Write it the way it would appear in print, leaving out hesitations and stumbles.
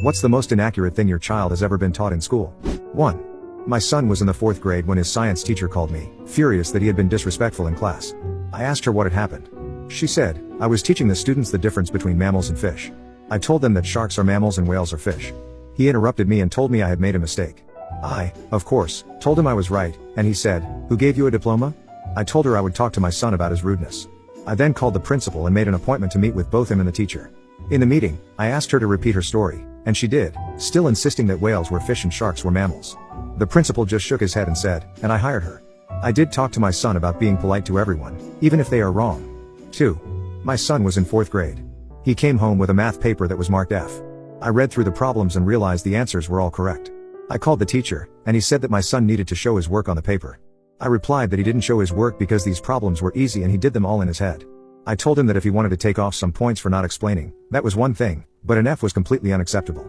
What's the most inaccurate thing your child has ever been taught in school? 1. My son was in the 4th grade when his science teacher called me, furious that he had been disrespectful in class. I asked her what had happened. She said, I was teaching the students the difference between mammals and fish. I told them that sharks are mammals and whales are fish. He interrupted me and told me I had made a mistake. I, of course, told him I was right, and he said, "Who gave you a diploma?" I told her I would talk to my son about his rudeness. I then called the principal and made an appointment to meet with both him and the teacher. In the meeting, I asked her to repeat her story, and she did, still insisting that whales were fish and sharks were mammals. The principal just shook his head and said, and I hired her. I did talk to my son about being polite to everyone, even if they are wrong. 2. My son was in 4th grade. He came home with a math paper that was marked F. I read through the problems and realized the answers were all correct. I called the teacher, and he said that my son needed to show his work on the paper. I replied that he didn't show his work because these problems were easy and he did them all in his head. I told him that if he wanted to take off some points for not explaining, that was one thing, but an F was completely unacceptable.